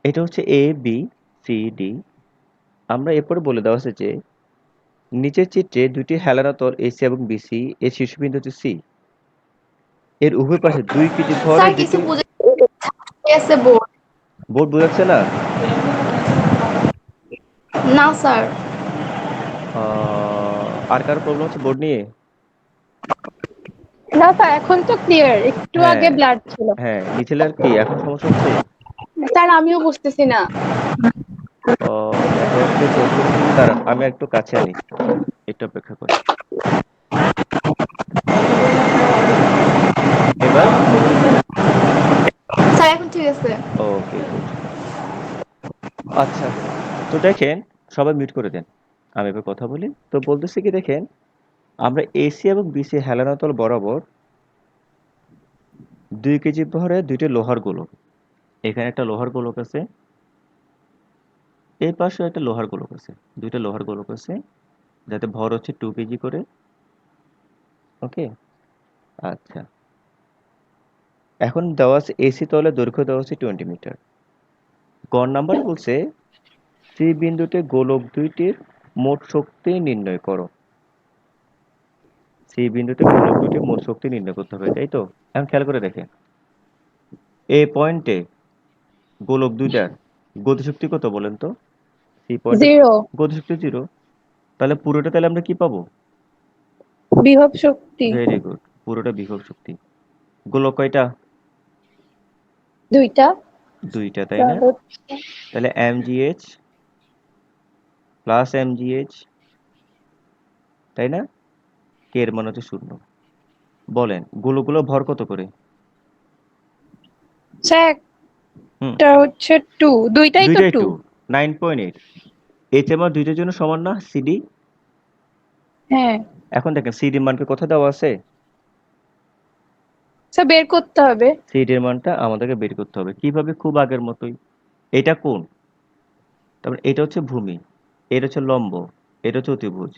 এটা হচ্ছে A B C D. আমরা এরপরে বলে দেওয়া আছে যে নিচের চিত্রে দুটি হেলানো তল এসি এবং বিসি এর শীর্ষবিন্দু হচ্ছে সি। এর উভয় পাশে 2 কেজি ভরের স্যার কিছু দুটি বুঝে গেছে বোর্ড। বোর্ড বোঝাচ্ছে না। না স্যার। আর কারো প্রবলেম হচ্ছে বোর্ড নিয়ে? না স্যার, এখন তো ক্লিয়ার, একটু আগে হ্যাঁ, ব্লাড ছিল। হ্যাঁ, মিছিলের কি এখন সমস্যা হচ্ছে? স্যার আমিও বুঝতেছি না। ও, নেটওয়ার্ক কি প্রবলেম হচ্ছে কি? দাঁড়ান, আমি একটু কাছে আনি, একটু অপেক্ষা করেন। এবার স্যার এখন ঠিক আছে। ওকে, গুড। আচ্ছা, তো দেখেন, সবাই মিউট করে দেন, আমি এবার কথা বলি। তো বলতেছি কি, দেখেন, আমরা এসি এবং বিসি হেলানো তল বরাবর 2 কেজি ভরে দুইটি লোহার গোলক, এখানে একটা লোহার গোলক আছে, এই পাশে একটা লোহার গোলক আছে, দুইটা লোহার গোলক আছে, যাতে ভর হচ্ছে 2 কেজি করে। ওকে, আচ্ছা। এখন দেওয়া আছে এসি তলে দৈর্ঘ্য দেওয়া আছে 20 মিটার। গড় নাম্বার বলছে সি বিন্দুতে গোলক দুইটির মোট শক্তি নির্ণয় করো। সি বিন্দুতে গোলক দুইটির মোট শক্তি নির্ণয় করতে হবে, তাই তো? এখন খেয়াল করে দেখেন, এই পয়েন্টে গোলক দুইটার গতিশক্তি কত বলেন তো? সি পয়েন্টে 0। গতিশক্তি 0। তাহলে পুরোটা, তাহলে আমরা কি পাবো? বিভব শক্তি ভেরি গুড, পুরোটা বিভব শক্তি। গোলক কয়টা? 2টা। দুইটা, তাই না? তাহলে mgh প্লাস mgh, তাই না? কে এর মান হচ্ছে 0। বলেন গোলকগুলো ভর কত করে? স্যার হুম, একটা হচ্ছে 2, দুইটাই তো দুইটাই 2। 2, 9.8। এইচ এর মান দুইটার জন্য সমান না? সিডি। হ্যাঁ এখন দেখেন সিডির মানকে কোথায় দেওয়া আছে? স্যার, বের করতে হবে। সিডির মানটা আমাদেরকে বের করতে হবে কিভাবে? খুব আগের মতোই। এটা কোণ, তারপরে এটা হচ্ছে ভূমি, এটা হচ্ছে লম্ব, এটা হচ্ছে অতিভুজ।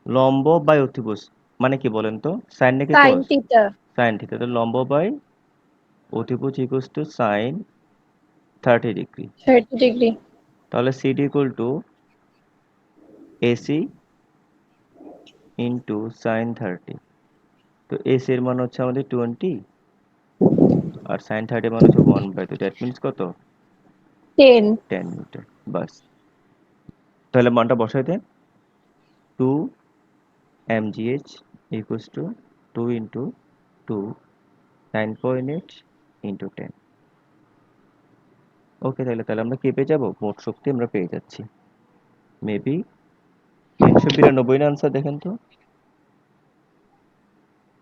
লম্ব বাই অতিভুজ মানে কি বলেন তো? সাইন নাকি sine cos? Theta. Sine theta. তো লম্ব বাই অতিভুজ equals to sine 30 degree. 30 degree. তাহলে C D equal to A C into sine 30। তো এসি এর মান হচ্ছে আমাদের 20, আর সাইন 30 মান হচ্ছে 1/2। দ্যাট মিনস কত? 10। 10 মিটার। বাস, তাহলে মানটা বসাই দেন। 2 mgh equals to 2 into 2, 9.8 into 10। ওকে, তাহলে আমরা কি পেয়ে যাব? মোট শক্তি আমরা পেয়ে যাচ্ছি মেবি 392 না? আনসার দেখেন তো।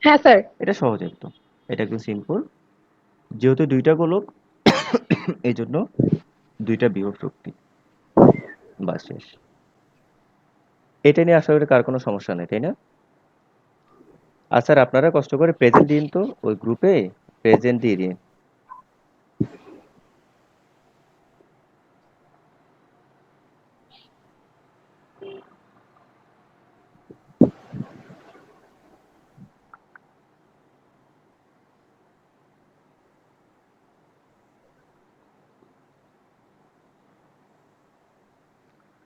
হ্যাঁ স্যার। এটা সহজ একদম, এটা একদম সিম্পল। যেহেতু দুইটা গোলক এই জন্য দুইটা বিভব শক্তি। বাস, শেষ। এটা নিয়ে আশা করি কার কোনো সমস্যা নেই, তাই না? আর স্যার আপনারা কষ্ট করে প্রেজেন্ট দিন তো, ওই গ্রুপে প্রেজেন্ট দিয়ে দিন।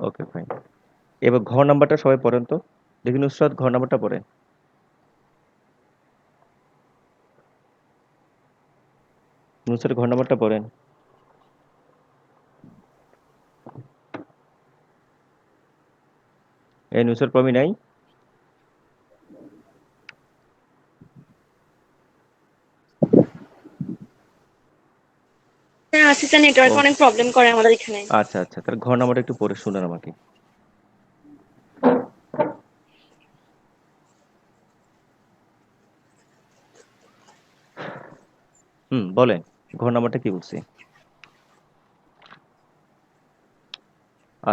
ওকে, ফাইন। এবার ঘর নাম্বারটা সবাই পড়েন তো, দেখি নুসরাত ঘর নাম্বারটা পড়েন। নুসরাত ঘর নাম্বারটা পড়েন। এই নুসরাত প্রমি নাই? হ্যাঁ আছে স্যার, নেটওয়ার্ক ও, অনেক প্রবলেম করে আমাদের এখানে। আচ্ছা আচ্ছা, তাহলে ঘর নাম্বারটা একটু পড়ে শুনেন আমাকে। বলেন ঘর নাম্বারটা কি বলছে?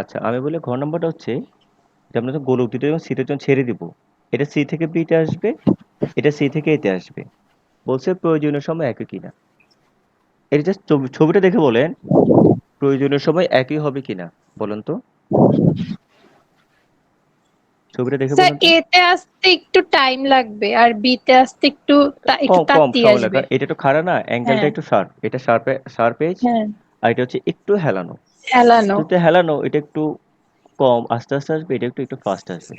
আচ্ছা, আমি বলি ঘর নাম্বারটা হচ্ছে যে আমরা তো গোলক দুটো যখন সিতে যখন ছেড়ে দিব, এটা সি থেকে বিতে আসবে, এটা সি থেকে এতে আসবে। বলছে প্রয়োজনীয় সময় একই কিনা। এটা জাস্ট ছবিটা দেখে বলেন প্রয়োজনীয় সময় একই হবে কিনা, বলেন তো। ছবিটা দেখে স্যার বলেন তো। এ তে আসতে একটু টাইম লাগবে, আর বি তে আসতে একটু একটু কম কম তাড়াতাড়ি সময় লাগে, আসবে। কারণ এটা একটু খাড়া না, অ্যাঙ্গেলটা হ্যাঁ একটু শার্প, এটা শার্প শার্প এজ, হ্যাঁ আর এটা হচ্ছে একটু হেলানো। হেলানো। যেহেতু হেলানো এটা একটু কম আস্তে আস্তে আসবে, এটা একটু ফাস্ট আসবে।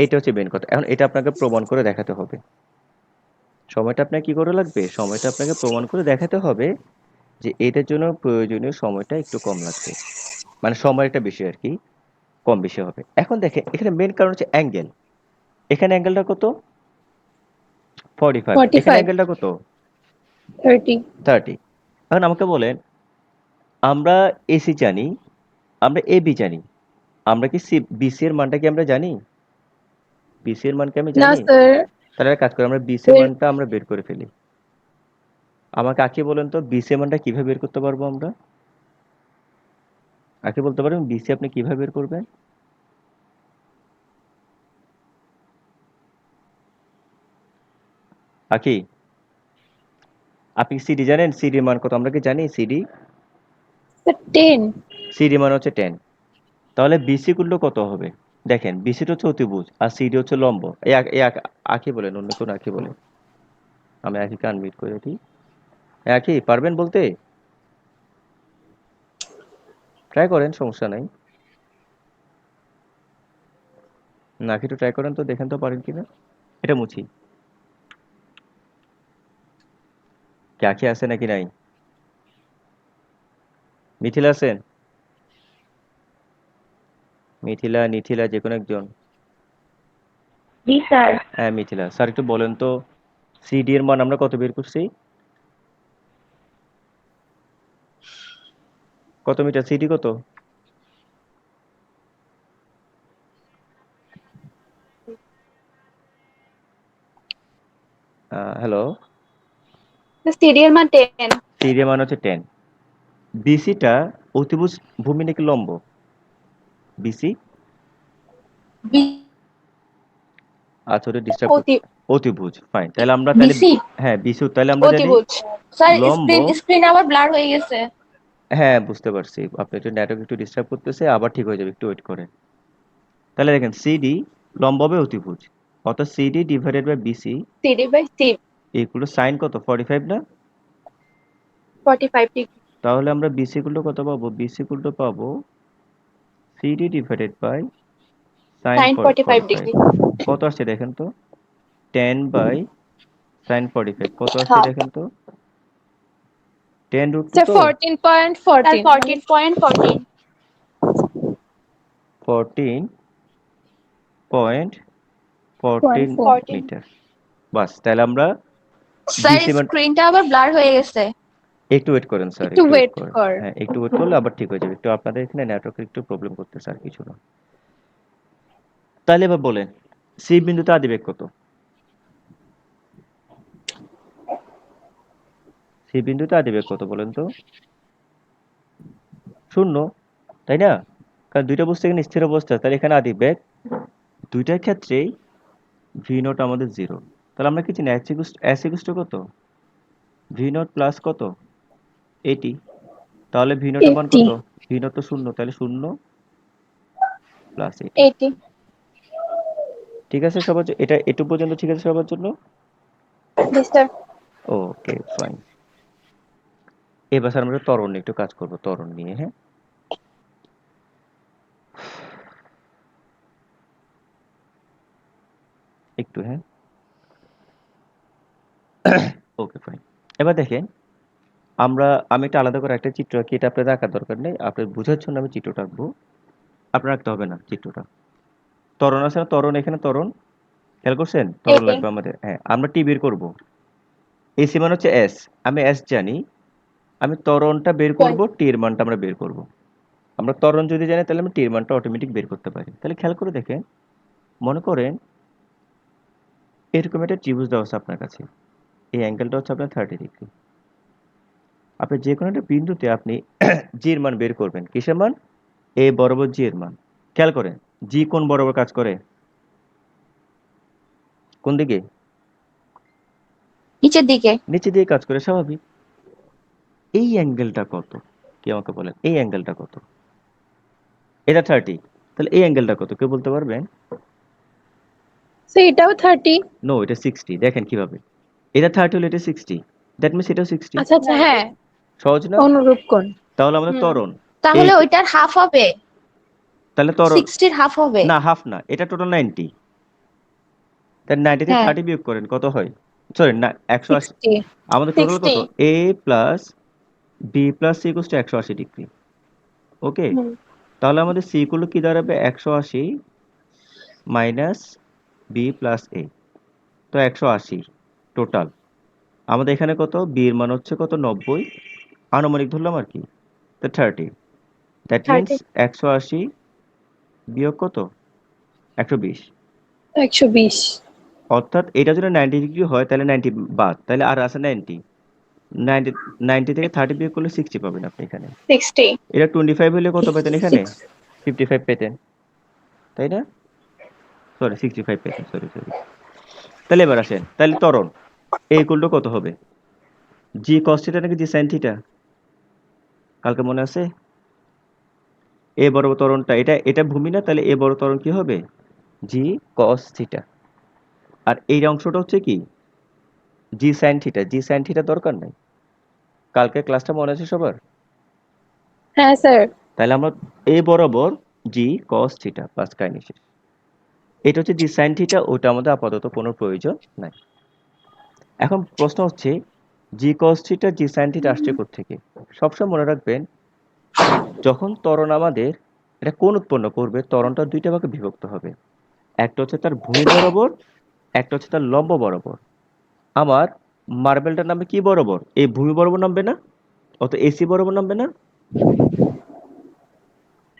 এইটা হচ্ছে মেন কথা। এখন এটা আপনাকে প্রমাণ করে দেখাতে হবে। সময়টা আপনার কি করা লাগবে? সময়টা আপনাকে প্রমাণ করে দেখাতে হবে যে এটার জন্য প্রয়োজনীয় সময়টা একটু কম লাগবে। মানে সময় একটা বেশি আরকি, কম বেশি হবে। এখন দেখেন এখানে মেইন কারণ হচ্ছে অ্যাঙ্গেল। এখানে অ্যাঙ্গেলটা কত? 45। এখানে 45, অ্যাঙ্গেলটা কত? 30। 30। এখন আমাকে বলেন, আমরা এসি জানি, আমরা এবি জানি। আমরা কি বিসি এর মানটা কি আমরা জানি? বিসি এর মান কি আমি না জানি? স্যার। তাহলে এক কাজ করি, আমরা বিসি এর মানটা আমরা বের করে ফেলি। আমাকে আঁকি বলেন তো বিসি এর মানটা কিভাবে বের করতে পারবো আমরা? আঁকি বলতে পারবেন বিসি আপনি কিভাবে বের করবেন? আঁকি, আপনি সিডি জানেন? সিডির মান কত? আমরা কি জানি সিডি? স্যার 10। সিডি মান হচ্ছে 10। তাহলে বিসি গুলো কত হবে? দেখেন বিসিটা হচ্ছে অতিভুজ আর সিডি হচ্ছে লম্ব। আঁকি বলেন, অন্য কোন আঁকি বলেন। আমি আঁকিকে আনমিউট করে দিই। আঁকি পারবেন বলতে? ট্রাই করেন, সমস্যা নাই। না আঁকি একটু ট্রাই করেন তো, দেখেন তো পারেন কিনা। এটা মুছি। কি আঁকি আছে নাকি নাই? মিথিলা আছেন? মিথিলা, নিথিলা যে কোনো একজন। জি স্যার। হ্যাঁ মিথিলা স্যার, একটু বলেন তো সিডি এর মান আমরা কত বের করছি? কত মিটার? সিডি কত? হ্যালো। সিরিয়াল মান 10। সিডি এর মান হচ্ছে 10। বিসিটা অতিভুজ ভূমি নাকি লম্ব? বিসি বি আচ্ছা, ওটা ডিস্টার্ব অতি অতিভুজ, ফাইন। তাহলে আমরা তাহলে বিসি হ্যাঁ বিসি, তাহলে আমরা জানি অতিভুজ। স্যার লম্ব। স্ক্রিন আবার ব্লার হয়ে গেছে। হ্যাঁ বুঝতে পারছি, আপনি একটু নেটওয়ার্ক একটু ডিস্টার্ব করতেছে, আবার ঠিক হয়ে যাবে, একটু ওয়েট করেন। তাহলে দেখেন সিডি লম্ব হবে অতিভুজ, অর্থাৎ C D divided by B C C D by C এগুলো সাইন কত? 45 না? 45 ডিগ্রি। তাহলে আমরা বিসি গুলো কত পাবো? বিসি গুলো পাবো C D divided by sine sine 45 45। Degree. কত আসছে দেখেন তো? 10 বাই সাইন 45 কত আসছে হ্যাঁ দেখেন তো? 10 রুট টু স্যার তো স্যার 14.14 মানে 14.14। 14.14 0.4। 14। মিটার। বাস, তাহলে আমরা স্যার বিসি মান স্ক্রিনটা আবার ব্লার হয়ে গেছে। একটু ওয়েট করেন স্যার, একটু একটু ওয়েট ওয়েট করেন। কর। হ্যাঁ একটু ওয়েট করলে আবার ঠিক হয়ে যাবে। একটু আপনাদের এখানে নেটওয়ার্কের একটু প্রবলেম করতেছে, আর কিছু না। তাহলে এবার বলেন সি বিন্দুতে আদিবেগ কত? সি বিন্দুতে আদিবেগ কত বলেন তো? শূন্য, তাই না? কারণ দুইটা বস্তু এখানে স্থির অবস্থা, তাহলে এখানে আদিবেগ দুইটার ক্ষেত্রেই ভি নট আমাদের জিরো। তাহলে আমরা কি জানি এস ইকুয়াল টু কত? ভি নট প্লাস কত? এইটি। তাহলে ভি নটের মান 80। কত? ভি নট তো শূন্য, তাহলে শূন্য প্লাস এইটি। 80। ঠিক আছে সবার এটা এটুকু পর্যন্ত ঠিক আছে সবার জন্য? জি স্যার। Okay fine. এবার স্যার আমরা ত্বরণ নিয়ে একটু কাজ করবো, ত্বরণ নিয়ে, হ্যাঁ। একটু, হ্যাঁ। Okay fine. এবার দেখেন আমি একটা আলাদা করে একটা চিত্র আঁকি, এটা আপনাদের আঁকার দরকার নেই, আপনার বোঝার জন্য আমি চিত্রটা আঁকবো। আপনার আঁকতে হবে না চিত্রটা। ত্বরণ আছে না? ত্বরণ, এখানে ত্বরণ খেয়াল করছেন? ত্বরণ 80। লাগবে আমাদের, হ্যাঁ। আমরা টি বের করবো। এসি মান হচ্ছে এস, আমি এস জানি। আমি ত্বরণটা বের করব, টি এর মানটা আমরা বের করব। আমরা ত্বরণ যদি জানি তাহলে আমরা টি এর মানটা অটোমেটিক বের করতে পারি। তাহলে খেয়াল করে দেখেন, মনে করেন এরকম একটা ত্রিভুজ দেওয়া আছে আপনার কাছে। এই অ্যাঙ্গেলটা হচ্ছে আপনার 30 ডিগ্রি। আপনি যে কোনো একটা বিন্দুতে আপনি জি এর মান বের করবেন। কিসের মান? এ বরাবর জি এর মান। খেয়াল করেন জি কোন বরাবর কাজ করে? কোন দিকে? নিচের দিকে। নিচে দিয়ে কাজ করে, স্বাভাবিক। এই অ্যাঙ্গেলটা কত? কি আমাকে বলেন, এই অ্যাঙ্গেলটা কত? এটা 30, তাহলে এই অ্যাঙ্গেলটা কত কেউ বলতে পারবেন? সো এটাও 30। নো, এটা 60। দেখেন কিভাবে, এটা 30 হলে এটা 60, দ্যাট মিনস এটাও 60। আচ্ছা আচ্ছা, না হ্যাঁ। সহজ না? অনুরূপ কোণ। তাহলে আমাদের হুম। ত্বরণ তাহলে এই ওইটার হাফ হবে, তাহলে ত্বরণ 60-র হাফ হবে। না, হাফ না, এটা টোটাল 90। তাহলে 90 থেকে হ্যাঁ 30 বিয়োগ করেন, কত হয়? সরি না, 180। 60 আমাদের টোটাল 60 কত? a plus B plus C equals to 180 degree. Okay, hmm তাহলে আমাদের সি ইকুয়াল কি দাঁড়াবে? 180 মাইনাস বি প্লাস এ, তো 180 টোটাল। আমাদের এখানে কত? বি এর মান হচ্ছে কত? 90, আনুমানিক ধরলাম আর কি, তো 30। দ্যাট মিনস 30 180 বিয়োগ কত? 120। 120 অর্থাৎ এটা যদি 90 ডিগ্রি হয় তাহলে 90 বাদ, তাহলে আর আছে 90। 90 90 থেকে 30 বিয়োগ করলে 60 পাবেন আপনি এখানে। 60 এটা 25 হলে কত পেতেন এখানে? 6 55 পেতেন, তাই না? সরি 65 পেতেন, সরি সরি। তাহলে এবার আসেন, তাহলে ত্বরণ এ ইকুয়াল টু কত হবে? জি কস থিটা নাকি জি সাইন থিটা? কালকে মনে আছে? এ বরাবর ত্বরণটা এটা এটা ভূমি না, তাহলে এ বড় ত্বরণ কি হবে? জি কস থিটা। আর এই অংশটা হচ্ছে কি? জি sine theta. G sine theta দরকার নাই, কালকে ক্লাসটা মনে আছে সবার? হ্যাঁ স্যার তাহলে আমরা এ বরাবর জি কস থিটা প্লাস কাইনেসিস, এটা হচ্ছে জি সাইন থিটা, ওটা আমাদের আপাতত কোনো প্রয়োজন নাই। এখন প্রশ্ন হচ্ছে G cos theta G sine theta আসছে কোত্থেকে? সবসময় মনে রাখবেন, যখন ত্বরণ আমাদের এটা কোণ উৎপন্ন করবে, ত্বরণটা দুইটা ভাগে বিভক্ত হবে। একটা হচ্ছে তার ভূমি বরাবর, একটা হচ্ছে তার লম্ব বরাবর। আমার মার্বেলটার নামে কি বরাবর? এই ভূমি বরাবর নামবে না, অত এসি বরাবর নামবে না।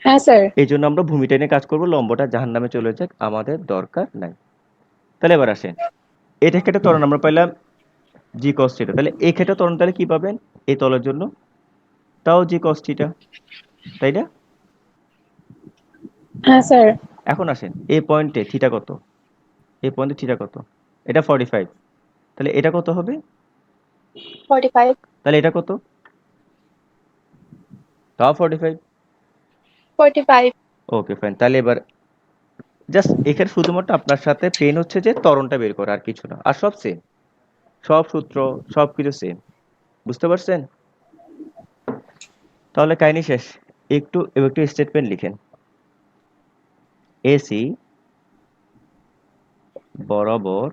হ্যাঁ স্যার এই জন্য আমরা ভূমিটা নিয়ে কাজ করবো, লম্বটা জাহান নামে চলে যাক, আমাদের দরকার নাই। তাহলে এবার আসেন, এটা একটা ত্বরণ আমরা পাইলাম জি কস থিটা, তাহলে এই ক্ষেত্রে ত্বরণ তাহলে কি পাবেন এই তলের জন্য? তাও জি কস থিটা, তাই না? হ্যাঁ স্যার এখন আসেন এই পয়েন্টে থিটা কত? এই পয়েন্টে থিটা কত? এটা 45, তাহলে এটা কত হবে? 45 তাহলে এটা কত? তাও 45। 45 ওকে ফাইন, তাহলে এবার জাস্ট এখানে শুধুমাত্র আপনার সাথে পেন হচ্ছে যে ত্বরণটা বের করা, আর কিছু না, আর সব সেম, সব সূত্র সব কিছু সেম। বুঝতে পারছেন? তাহলে কাহিনী শেষ। এবার একটু স্টেটমেন্ট লিখেন। এসি বরাবর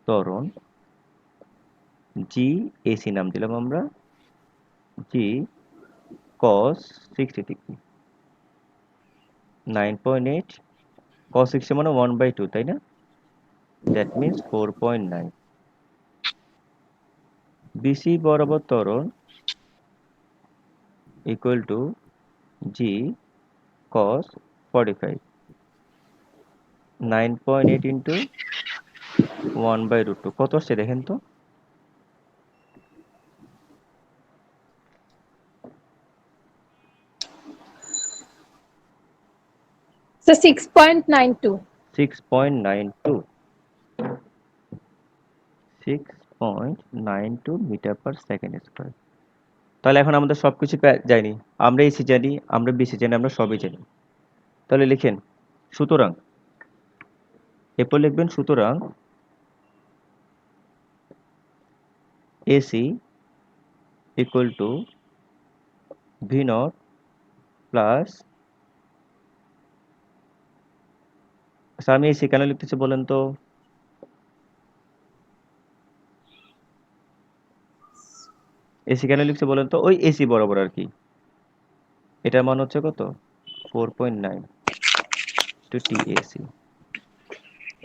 ত্বরণ জি, এসি নাম দিলাম আমরা, জি কস 60 ডিগ্রি, 9.8, cos 60 মানে 1/2, তাই না? That means 4.9। বিসি বরাবর ত্বরণ equal to G cos 45, 9.8 into 1/√2, কত আসছে দেখেন তো? Sir 6.92 6.92, 6.92 metre per second square. তাহলে এখন আমাদের সবকিছু জানি, আমরা এসি জানি, আমরা বিসি জানি, আমরা সবই জানি। তাহলে লিখেন, সুতরাং এরপর লিখবেন, সুতরাং AC equal to V naught plus, আচ্ছা আমি এসি কেন লিখতেছি বলেন তো? এসি কেন লিখছে বলেন তো? ওই এসি বরাবর আর কি, এটার মান হচ্ছে কত? 4.9 টু টি এসি।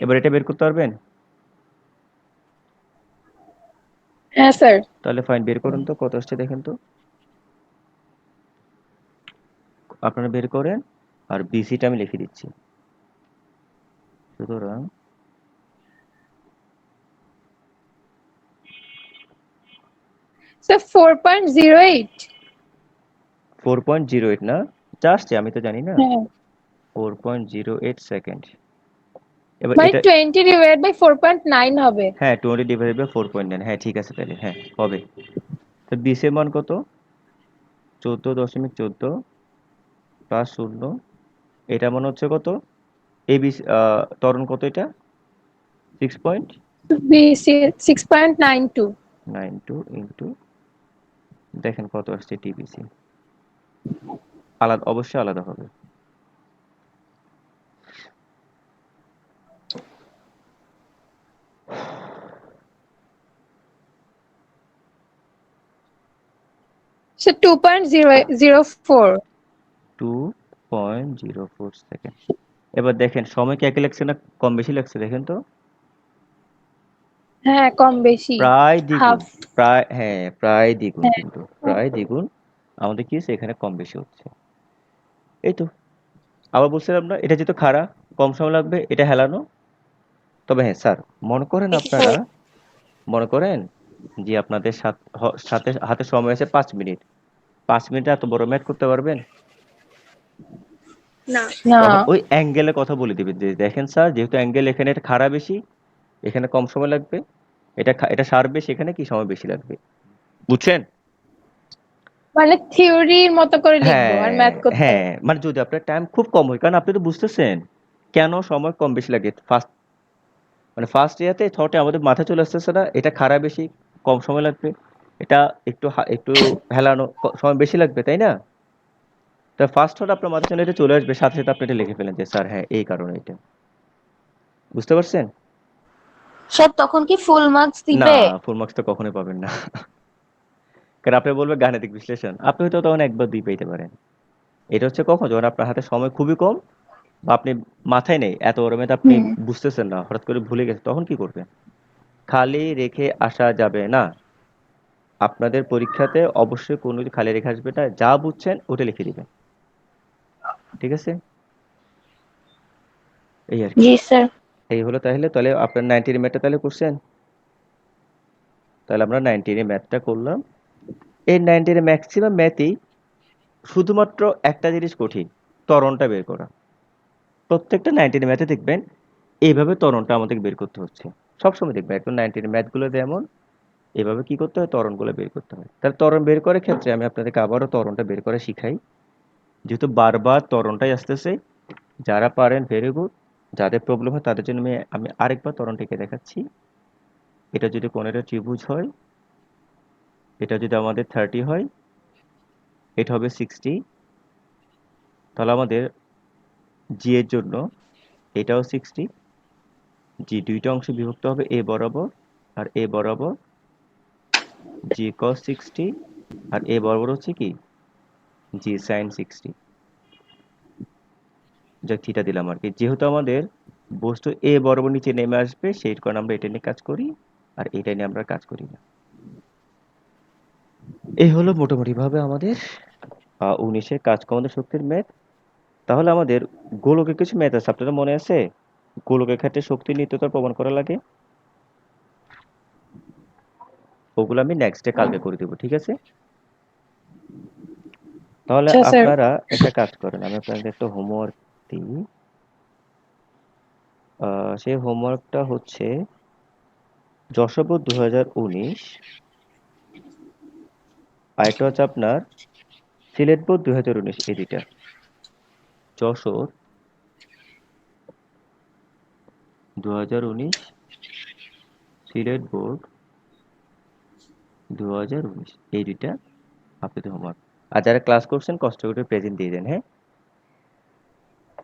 এবার এটা বের করতে পারবেন? হ্যাঁ স্যার তাহলে ফাইন, বের করুন তো কত আসছে দেখেন তো, আপনারা বের করেন। আর বিসিটা আমি লিখে দিচ্ছি। সুতরাং স্যার 4.08 4.08 না, যা আসছে আমি তো জানি না। হ্যাঁ 4.08 সেকেন্ড। এবার মানে এটা 20 ডিভাইডেড বাই 4.9 হবে হ্যাঁ 20 ডিভাইডেড বাই 4.9, হ্যাঁ ঠিক আছে, তাহলে হ্যাঁ হবে। তো বিসের মান কত? 14.14 প্লাস 0, এটা মনে হচ্ছে কত? এই বিসি ত্বরণ কত এটা? 6.92 BC 6.92 ইন্টু দেখেন কত আসছে টিবিসি। আলাদা, অবশ্যই আলাদা হবে। So 2.004. 2.04 সেকেন্ড। এবার দেখেন সময় কি একই লাগছে না কম বেশি লাগছে দেখেন তো? হ্যাঁ, কম বেশি। প্রায় দ্বিগুণ। হাফ। হ্যাঁ, প্রায় দ্বিগুণ হ্যাঁ। কিন্তু। প্রায় দ্বিগুণ। আমাদের কি হচ্ছে এখানে কম বেশি হচ্ছে। এই তো। আবার বলছিলাম না এটা যেহেতু খাড়া, কম সময় লাগবে এটা হেলানো। তবে হ্যাঁ স্যার, মনে করেন 84 আপনারা মনে করেন যে আপনাদের সাথে হাতে সময় আছে 5 মিনিট। 5 মিনিটে এত বড় ম্যাথ করতে পারবেন? না। না। তখন ওই অ্যাঙ্গেলের কথা বলে দিবেন যে দেখেন স্যার যেহেতু অ্যাঙ্গেল এখানে এটা খাড়া বেশি, এখানে কম সময় লাগবে। এটা সার বেশি, এখানে কি সময় বেশি লাগবে। বুঝছেন? মানে থিওরির মতো করে লিখবো আর হ্যাঁ, ম্যাথ করতে হ্যাঁ। হবে। মানে যদি আপনার টাইম খুব কম হয়, কারণ আপনি তো বুঝতেছেন কেন সময় কম বেশি লাগে। ফার্স্ট ইয়াতে থটে আমাদের মাথায় চলে আসতেছে না এটা খারাপ বেশি, কম সময় লাগবে। এটা একটু হেলানো সময় বেশি লাগবে, তাই না? তা ফার্স্ট থট আপনার মাথায় এটা চলে আসবে, সাথে সাথে আপনি এটা লিখে ফেলেন যে স্যার হ্যাঁ এই কারণে এটা। বুঝতে পারছেন? স্যার তখন কি ফুল মার্কস না, দিবে? ফুল মার্কস তো কখনোই পাবেন না। কারণ আপনি বলবেন গাণিতিক বিশ্লেষণ, আপনি হয়তো তখন 1 বা 2 পেতে পারেন। এটা হচ্ছে কখন যখন আপনার হাতে সময় খুবই কম, বা আপনি মাথায় নেই এত বড় মেয়াদ আপনি হুম। বুঝতেছেন না, হঠাৎ করে ভুলে গেছেন, তখন কি করবেন? খালি রেখে আসা যাবে না। আপনাদের পরীক্ষাতে অবশ্যই কোনো কিছু খালি রেখে আসবে না, যা বুঝছেন ওটা লিখে দিবেন। ঠিক আছে? এই আর কি। জি স্যার। এই হলো তাহলে আপনার 19 ম্যাথটা তাহলে করছেন। তাহলে আমরা 19 ম্যাথটা করলাম। এই 19 ম্যাক্সিমাম ম্যাথই শুধুমাত্র একটা জিনিস কঠিন, ত্বরণটা বের করা। প্রত্যেকটা 19 ম্যাথে দেখবেন এইভাবে ত্বরণটা আমাদের বের করতে হচ্ছে। সবসময় দেখবেন একদম 19 ম্যাথগুলো যেমন এভাবে কি করতে হয়, ত্বরণগুলো বের করতে হয়। তাহলে ত্বরণ বের করার ক্ষেত্রে আমি আপনাদেরকে আবারও ত্বরণটা বের করা শিখাই। যেহেতু বারবার ত্বরণটাই আসতেছে, যারা পারেন ভেরি গুড। যাদের প্রবলেম হয় তাদের জন্য আমি আরেকবার ত্বরণটা এঁকে দেখাচ্ছি। এটা যদি কোনো একটা ত্রিভুজ হয়, এটা যদি আমাদের 30 হয়, এটা হবে 60। তাহলে আমাদের জি এর জন্য এটাও 60। জি দুইটা অংশে বিভক্ত হবে এ বরাবর আর এ বরাবর। জি cos 60 আর এ বরাবর হচ্ছে কি জি sin 60। যা থিটা দিলাম আর কি। যেহেতু আমাদের বস্তু এ বরাবর নিচে নেমে আসবে সেই কারণে আমরা এটা নিয়ে কাজ করি, আর এটা নিয়ে আমরা কাজ করি না। এই হলো মোটামুটিভাবে আমাদের 19-এর কাজ কমানোর শক্তির ম্যাথ। তাহলে আমাদের গোলকের কিছু ম্যাথ আছে, আপনাদের মনে আছে? গোলকের ক্ষেত্রে শক্তির নিত্যতা প্রমাণ করা লাগে। ওগুলো আমি নেক্সট ডে কালকে করে দেবো, ঠিক আছে? তাহলে আচ্ছা স্যার। আপনারা একটা কাজ করেন, আমি আপনাদের একটা হোমওয়ার্ক দিই। সেই হোমওয়ার্কটা হচ্ছে যশোর 2019, আরেকটা হচ্ছে আপনার সিলেট বোর্ড 2019, এই দুইটা। যশোর 2019, সিলেট বোর্ড 2019, এই দুইটা আপনাদের হোমওয়ার্ক। আর যারা ক্লাস করছেন কষ্ট করে প্রেজেন্ট দিয়ে দেন, হ্যাঁ?